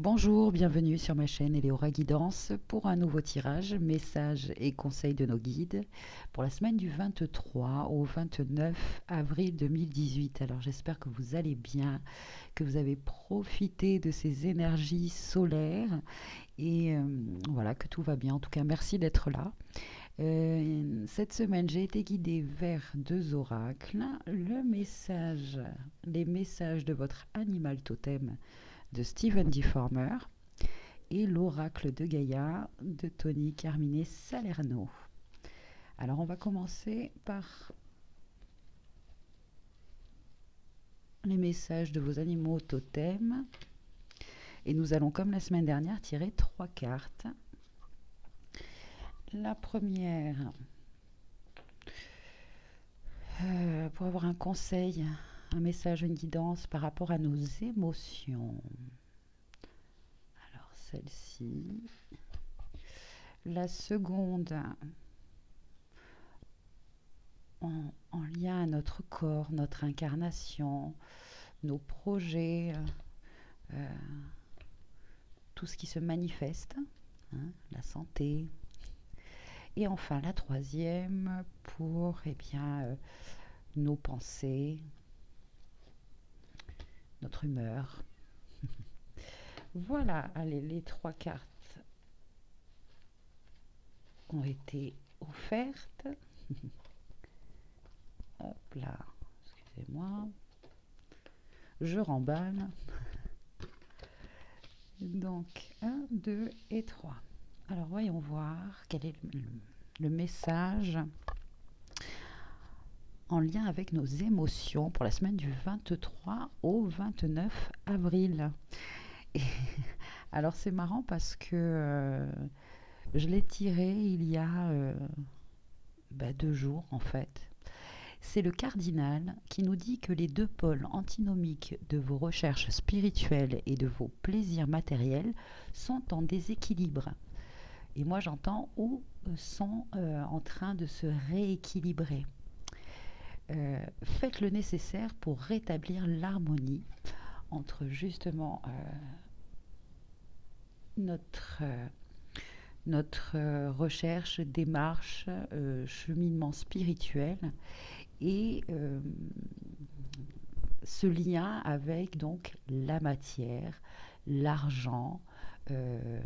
Bonjour, bienvenue sur ma chaîne Eleora Guidance pour un nouveau tirage, messages et conseils de nos guides pour la semaine du 23 au 29 avril 2018. Alors j'espère que vous allez bien, que vous avez profité de ces énergies solaires et voilà, que tout va bien. En tout cas, merci d'être là. Cette semaine, j'ai été guidée vers deux oracles. Les messages de votre animal totem de Stephen D. Farmer et l'oracle de Gaïa de Tony Carmine Salerno. Alors on va commencer par les messages de vos animaux totems et nous allons, comme la semaine dernière, tirer trois cartes. La première, pour avoir un conseil, un message, une guidance par rapport à nos émotions. Alors celle-ci. La seconde, en lien à notre corps, notre incarnation, nos projets, euh, tout ce qui se manifeste, hein, la santé. Et enfin la troisième pour nos pensées, notre humeur. Voilà, allez, les trois cartes ont été offertes. Hop là, excusez-moi, je remballe. Donc, un, 2 et 3. Alors, voyons voir quel est le message en lien avec nos émotions pour la semaine du 23 au 29 avril. Et alors, c'est marrant parce que je l'ai tiré il y a 2 jours, en fait. C'est le cardinal qui nous dit que les deux pôles antinomiques de vos recherches spirituelles et de vos plaisirs matériels sont en déséquilibre. Et moi j'entends où sont en train de se rééquilibrer. Faites le nécessaire pour rétablir l'harmonie entre justement notre, recherche, démarche, cheminement spirituel et ce lien avec donc la matière, l'argent. euh,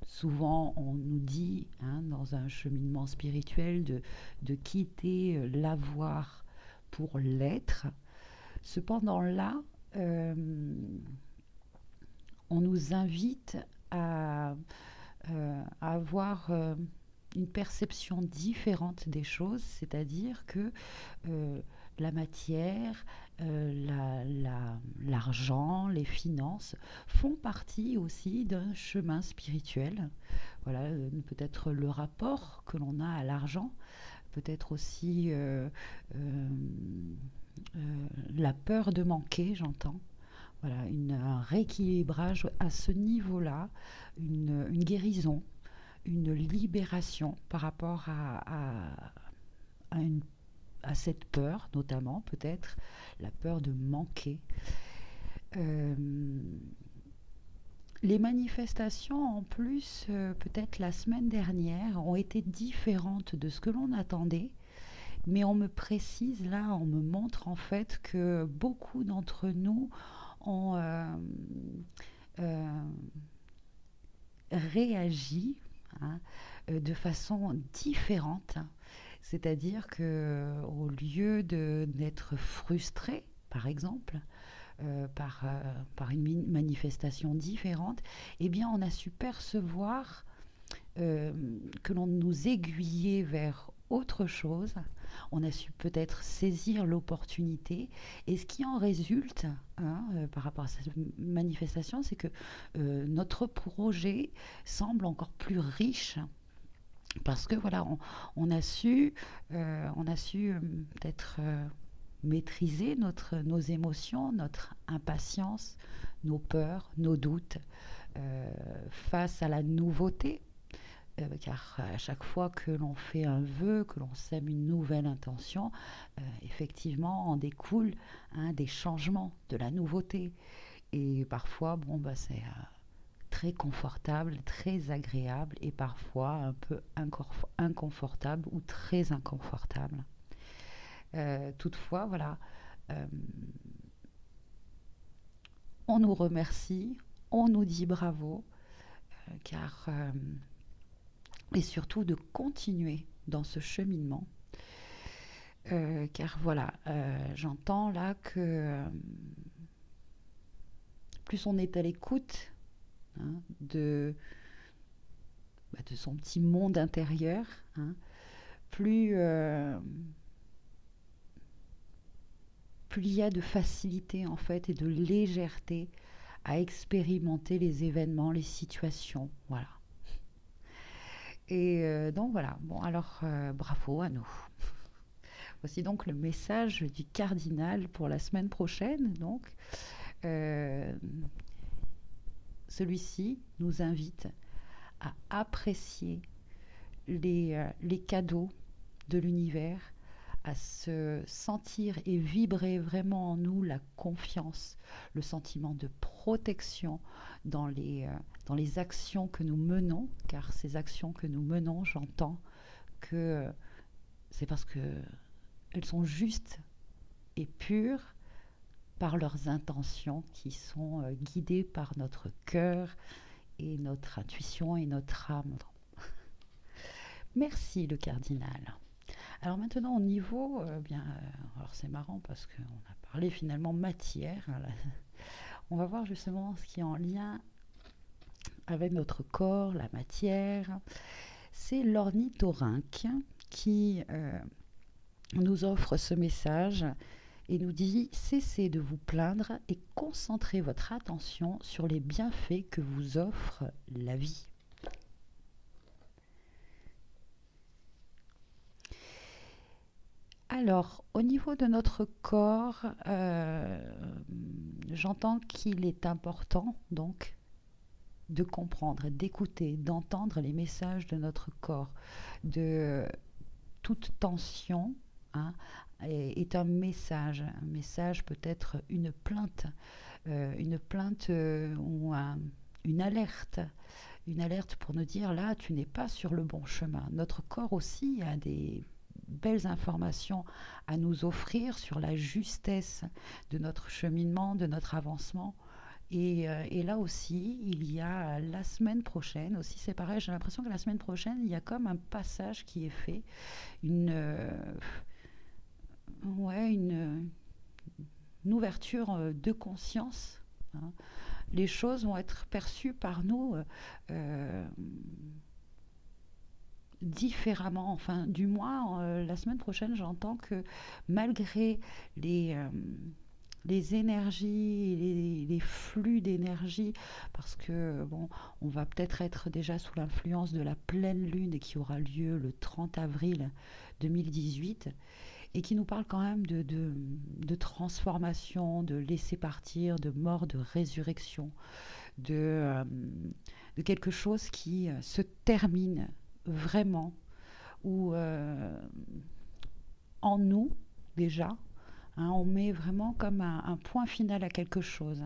Souvent, on nous dit, hein, dans un cheminement spirituel, de quitter l'avoir pour l'être. Cependant, là, euh, on nous invite à, à avoir une perception différente des choses, c'est-à-dire que euh, la matière, l'argent, les finances font partie aussi d'un chemin spirituel. Voilà, peut-être le rapport que l'on a à l'argent, peut-être aussi la peur de manquer, j'entends. Voilà, un rééquilibrage à ce niveau-là, une guérison, une libération par rapport à une à cette peur, notamment peut-être la peur de manquer. Euh, les manifestations, en plus, peut-être la semaine dernière, ont été différentes de ce que l'on attendait, mais on me précise là, on me montre en fait que beaucoup d'entre nous ont euh, réagi, hein, de façon différente. C'est-à-dire que au lieu d'être frustré, par exemple, par une manifestation différente, eh bien, on a su percevoir euh, que l'on nous aiguillait vers autre chose. On a su peut-être saisir l'opportunité. Et ce qui en résulte, hein, par rapport à cette manifestation, c'est que notre projet semble encore plus riche parce que voilà, on a su peut-être maîtriser nos émotions, notre impatience, nos peurs, nos doutes face à la nouveauté. Car à chaque fois que l'on fait un vœu, que l'on sème une nouvelle intention, effectivement en découle, hein, des changements, de la nouveauté. Et parfois, bon, bah, c'est très confortable, très agréable et parfois un peu inconfortable ou très inconfortable. Toutefois, voilà, euh, on nous remercie, on nous dit bravo, car et surtout de continuer dans ce cheminement, car voilà, j'entends là que plus on est à l'écoute, hein, de son petit monde intérieur, hein, plus, plus il y a de facilité en fait et de légèreté à expérimenter les événements, les situations, voilà. Et donc voilà, bon alors bravo à nous. Voici donc le message du cardinal pour la semaine prochaine. Donc, euh, celui-ci nous invite à apprécier les cadeaux de l'univers, à se sentir et vibrer vraiment en nous la confiance, le sentiment de protection dans les actions que nous menons, car ces actions que nous menons, j'entends que c'est parce que elles sont justes et pures par leurs intentions qui sont guidées par notre cœur et notre intuition et notre âme. Merci le cardinal. Alors maintenant au niveau, alors c'est marrant parce qu'on a parlé finalement matière. Hein, on va voir justement ce qui est en lien avec notre corps, la matière. C'est l'ornithorynque qui nous offre ce message et nous dit: cessez de vous plaindre et concentrez votre attention sur les bienfaits que vous offre la vie. Alors, au niveau de notre corps, j'entends qu'il est important donc de comprendre, d'écouter, d'entendre les messages de notre corps, de toute tension, hein, est un message peut-être une plainte ou une alerte pour nous dire là, tu n'es pas sur le bon chemin. Notre corps aussi a des belles informations à nous offrir sur la justesse de notre cheminement, de notre avancement. Et là aussi, il y a la semaine prochaine, aussi c'est pareil, j'ai l'impression que la semaine prochaine, il y a comme un passage qui est fait, une, ouais, une ouverture de conscience, hein. Les choses vont être perçues par nous différemment. Enfin, du moins, la semaine prochaine, j'entends que malgré les, euh, les énergies, les flux d'énergie, parce que bon, on va peut-être être déjà sous l'influence de la pleine lune qui aura lieu le 30 avril 2018 et qui nous parle quand même de transformation, de laisser partir, de mort, de résurrection, de, euh, de quelque chose qui se termine vraiment, ou en nous déjà, hein, on met vraiment comme un point final à quelque chose.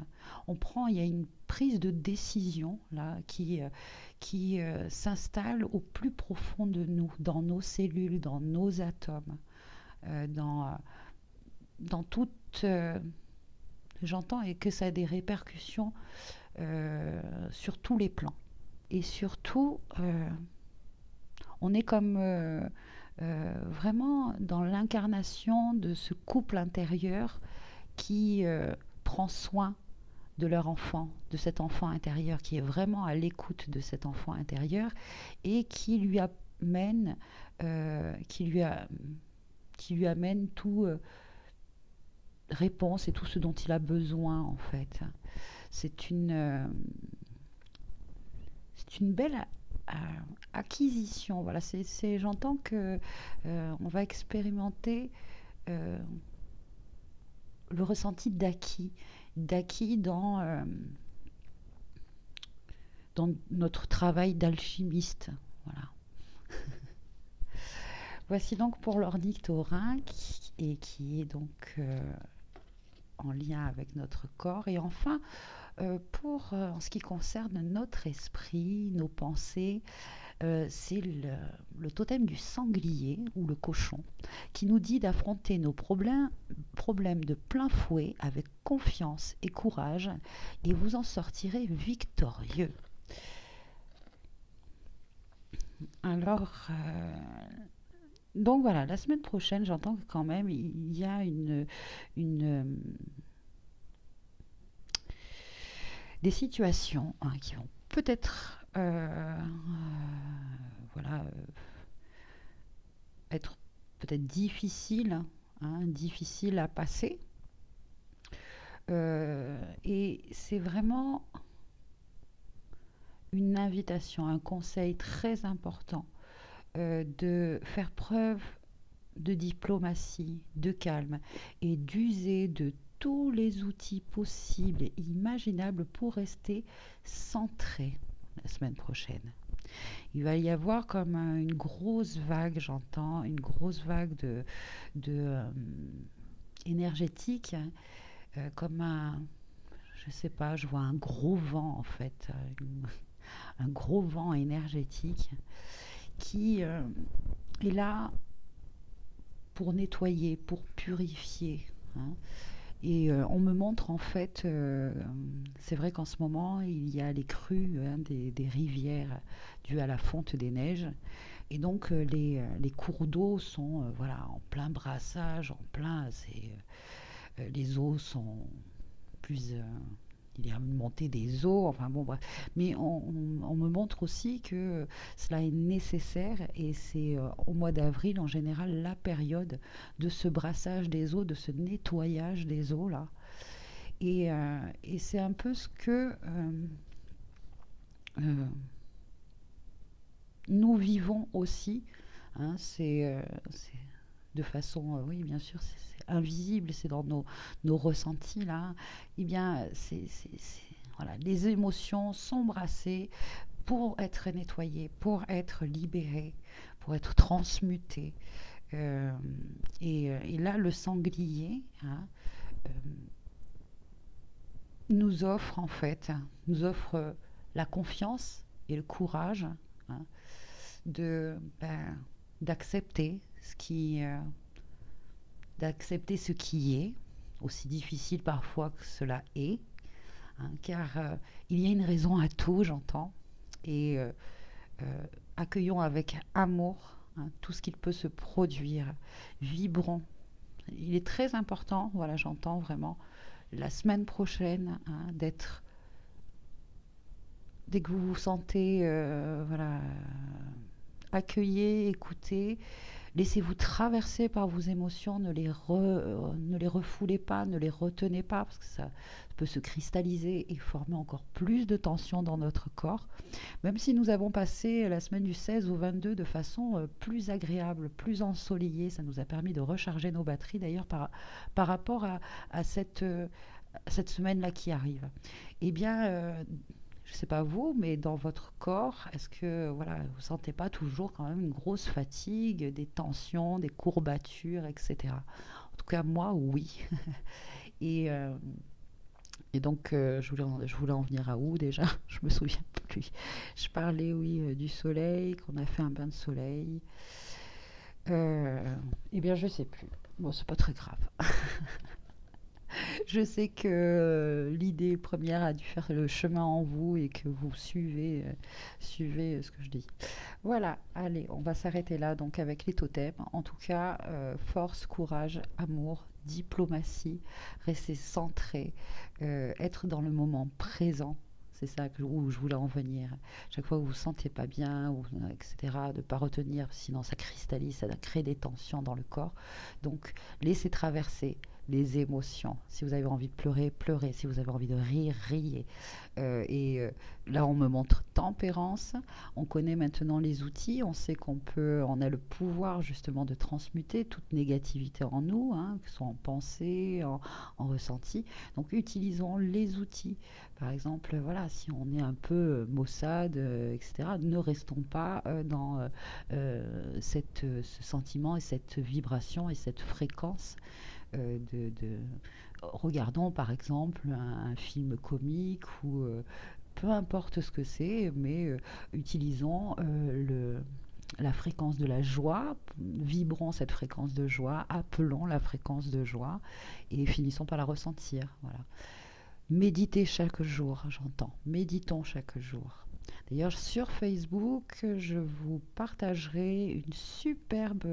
On prend, il y a une prise de décision là qui s'installe au plus profond de nous, dans nos cellules, dans nos atomes, euh, dans, euh, dans toute... j'entends et que ça a des répercussions sur tous les plans. Et surtout, on est comme vraiment dans l'incarnation de ce couple intérieur qui prend soin de leur enfant, de cet enfant intérieur, qui est vraiment à l'écoute de cet enfant intérieur et qui lui amène, euh, qui lui, a, qui lui amène tout réponse et tout ce dont il a besoin en fait. C'est une, euh, c'est une belle acquisition. Voilà, j'entends que on va expérimenter euh, le ressenti d'acquis dans notre travail d'alchimiste. Voilà. Voici donc pour l'ornithorynque et qui est donc en lien avec notre corps. Et enfin, en ce qui concerne notre esprit, nos pensées, c'est le totem du sanglier ou le cochon qui nous dit d'affronter nos problèmes de plein fouet avec confiance et courage et vous en sortirez victorieux. Alors, donc voilà, la semaine prochaine, j'entends que quand même il y a une des situations hein, qui vont peut-être voilà, être peut-être difficiles, hein, difficiles à passer. Et c'est vraiment une invitation, un conseil très important de faire preuve de diplomatie, de calme et d'user de tous les outils possibles et imaginables pour rester centré la semaine prochaine. Il va y avoir comme une grosse vague, j'entends, une grosse vague de énergétique, comme je sais pas, je vois un gros vent en fait, un gros vent énergétique qui est là pour nettoyer, pour purifier, hein. Et on me montre en fait, c'est vrai qu'en ce moment, il y a les crues hein, des rivières dues à la fonte des neiges. Et donc les cours d'eau sont voilà, en plein brassage, en plein, les eaux sont plus... il y a une montée des eaux, enfin bon bref. Mais on me montre aussi que cela est nécessaire et c'est au mois d'avril en général la période de ce brassage des eaux, de ce nettoyage des eaux là. Et c'est un peu ce que euh, nous vivons aussi. Hein, c'est de façon, oui bien sûr, c'est invisible, c'est dans nos ressentis là. Eh bien, voilà, les émotions sont brassées pour être nettoyées, pour être libérées, pour être transmutées. Euh, et là, le sanglier hein, euh, nous offre en fait, nous offre la confiance et le courage hein, de d'accepter d'accepter ce qui est, aussi difficile parfois que cela est, hein, car il y a une raison à tout, j'entends, et accueillons avec amour hein, tout ce qu'il peut se produire, vibrons. Il est très important, voilà, j'entends vraiment, la semaine prochaine, hein, d'être, dès que vous vous sentez, voilà, accueillir, écouter, laissez-vous traverser par vos émotions, ne les refoulez pas, ne les retenez pas, parce que ça peut se cristalliser et former encore plus de tension dans notre corps. Même si nous avons passé la semaine du 16 au 22 de façon plus agréable, plus ensoleillée, ça nous a permis de recharger nos batteries d'ailleurs par rapport à cette semaine-là qui arrive. Eh bien, je ne sais pas vous, mais dans votre corps, est-ce que voilà, vous ne sentez pas toujours quand même une grosse fatigue, des tensions, des courbatures, etc. En tout cas, moi, oui. Et, euh, et donc, je voulais en venir à où déjà? Je me souviens plus. Je parlais, oui, du soleil, qu'on a fait un bain de soleil. Eh bien, je sais plus. Bon, c'est pas très grave. Je sais que l'idée première a dû faire le chemin en vous et que vous suivez ce que je dis. Voilà, allez, on va s'arrêter là donc avec les totems. En tout cas, force, courage, amour, diplomatie, rester centré, être dans le moment présent. C'est ça où je voulais en venir. Chaque fois que vous vous sentez pas bien, ou, etc., de ne pas retenir, sinon ça cristallise, ça crée des tensions dans le corps. Donc, laissez traverser les émotions. Si vous avez envie de pleurer, pleurez. Si vous avez envie de rire, riez. Là, on me montre tempérance. On connaît maintenant les outils. On sait on a le pouvoir justement de transmuter toute négativité en nous, hein, que ce soit en pensée, en ressenti. Donc, utilisons les outils. Par exemple, voilà, si on est un peu maussade, etc., ne restons pas dans ce sentiment et cette vibration et cette fréquence regardons par exemple un film comique ou peu importe ce que c'est, mais utilisons la fréquence de la joie, vibrons cette fréquence de joie, appelons la fréquence de joie et finissons par la ressentir. Voilà. Méditez chaque jour, j'entends. Méditons chaque jour. D'ailleurs, sur Facebook, je vous partagerai une superbe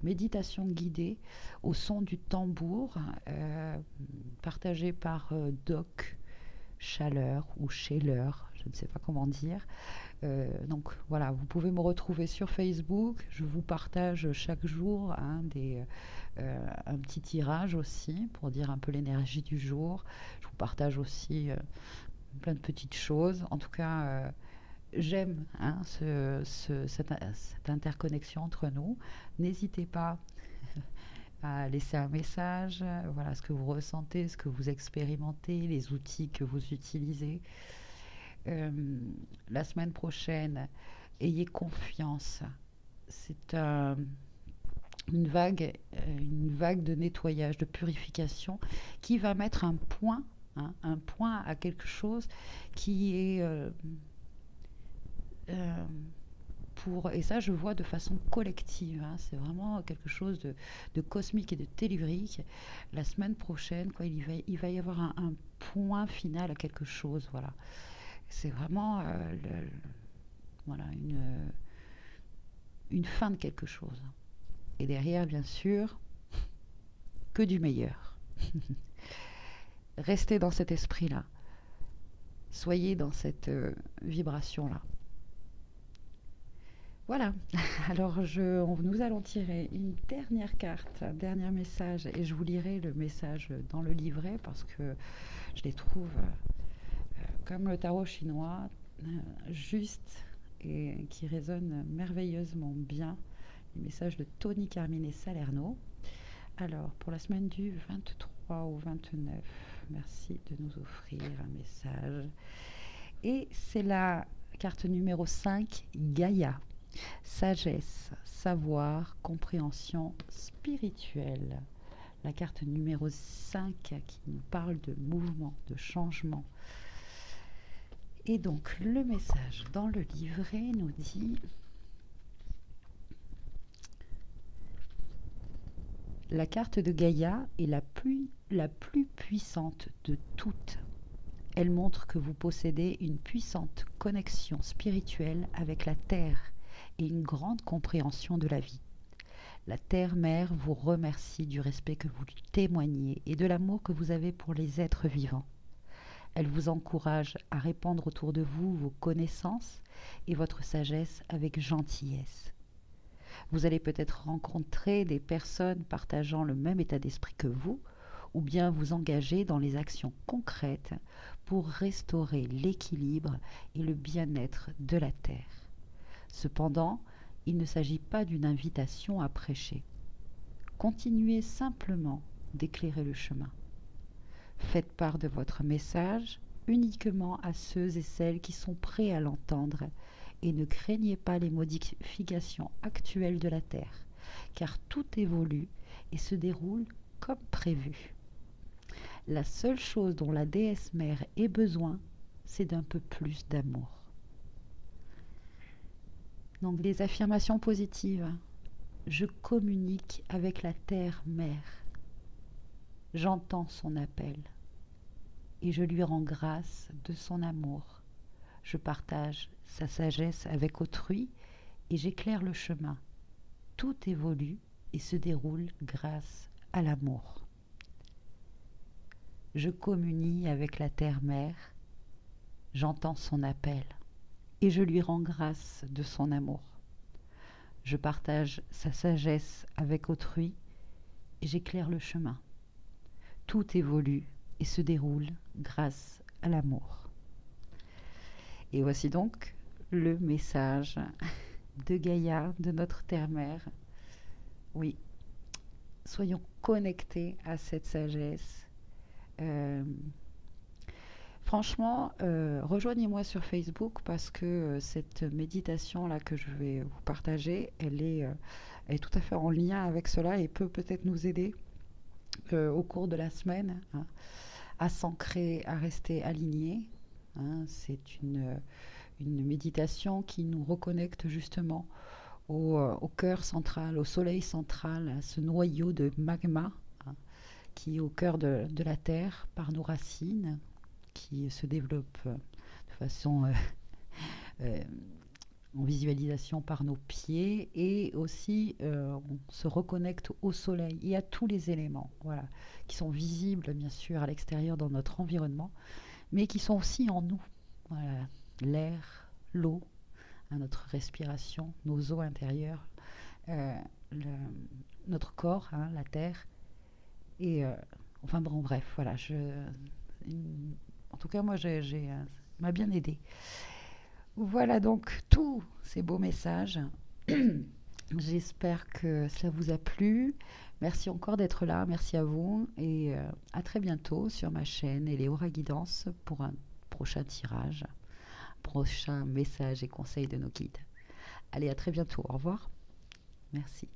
méditation guidée au son du tambour, euh, partagée par Doc Chaleur ou Chaleur, je ne sais pas comment dire. Donc voilà, vous pouvez me retrouver sur Facebook. Je vous partage chaque jour un petit tirage aussi pour dire un peu l'énergie du jour. Je vous partage aussi plein de petites choses. En tout cas, j'aime hein, cette interconnexion entre nous. N'hésitez pas à laisser un message, voilà ce que vous ressentez, ce que vous expérimentez, les outils que vous utilisez. Euh, la semaine prochaine, ayez confiance. C'est une vague de nettoyage, de purification qui va mettre un point à quelque chose qui est euh, et ça je vois de façon collective, hein, c'est vraiment quelque chose de cosmique et de tellurique. La semaine prochaine, quoi, il va y avoir un point final à quelque chose, voilà. C'est vraiment voilà, une fin de quelque chose. Et derrière, bien sûr, que du meilleur. Restez dans cet esprit-là. Soyez dans cette vibration-là. Voilà. Alors, nous allons tirer une dernière carte, un dernier message, et je vous lirai le message dans le livret parce que je les trouve, comme le tarot chinois, justes et qui résonnent merveilleusement bien. Les messages de Tony Carmine Salerno. Alors, pour la semaine du 23 au 29, merci de nous offrir un message. Et c'est la carte numéro 5, Gaïa. Sagesse, savoir, compréhension spirituelle. La carte numéro 5 qui nous parle de mouvement, de changement. Et donc, le message dans le livret nous dit: la carte de Gaïa est la plus puissante de toutes. Elle montre que vous possédez une puissante connexion spirituelle avec la Terre et une grande compréhension de la vie. La Terre-Mère vous remercie du respect que vous lui témoignez et de l'amour que vous avez pour les êtres vivants. Elle vous encourage à répandre autour de vous vos connaissances et votre sagesse avec gentillesse. Vous allez peut-être rencontrer des personnes partageant le même état d'esprit que vous, ou bien vous engager dans les actions concrètes pour restaurer l'équilibre et le bien-être de la Terre. Cependant, il ne s'agit pas d'une invitation à prêcher. Continuez simplement d'éclairer le chemin. Faites part de votre message uniquement à ceux et celles qui sont prêts à l'entendre et ne craignez pas les modifications actuelles de la Terre, car tout évolue et se déroule comme prévu. La seule chose dont la déesse mère ait besoin, c'est d'un peu plus d'amour. Donc les affirmations positives. Je communique avec la terre mère. J'entends son appel et je lui rends grâce de son amour. Je partage sa sagesse avec autrui et j'éclaire le chemin. Tout évolue et se déroule grâce à l'amour. Je communie avec la terre-mère, j'entends son appel et je lui rends grâce de son amour. Je partage sa sagesse avec autrui et j'éclaire le chemin. Tout évolue et se déroule grâce à l'amour. Et voici donc le message de Gaïa, de notre terre-mère. Oui, soyons connectés à cette sagesse. Euh, Franchement, rejoignez-moi sur Facebook parce que cette méditation-là que je vais vous partager, elle est tout à fait en lien avec cela et peut peut-être nous aider au cours de la semaine, hein, à s'ancrer, à rester aligné, hein. C'est une méditation qui nous reconnecte justement au cœur central, au soleil central, à ce noyau de magma, hein, qui est au cœur de la Terre par nos racines, qui se développe de façon euh, en visualisation par nos pieds, et aussi on se reconnecte au soleil et à tous les éléments, voilà, qui sont visibles bien sûr à l'extérieur dans notre environnement, mais qui sont aussi en nous. Voilà, l'air, l'eau, hein, notre respiration, nos eaux intérieures, euh, le- notre corps, hein, la terre, et enfin bon, bref, voilà, en tout cas moi m'a bien aidé. Voilà donc tous ces beaux messages. J'espère que cela vous a plu. Merci encore d'être là, merci à vous, et à très bientôt sur ma chaîne Eleora Guidance pour un prochain tirage, prochain message et conseil de nos guides. Allez, à très bientôt, au revoir. Merci.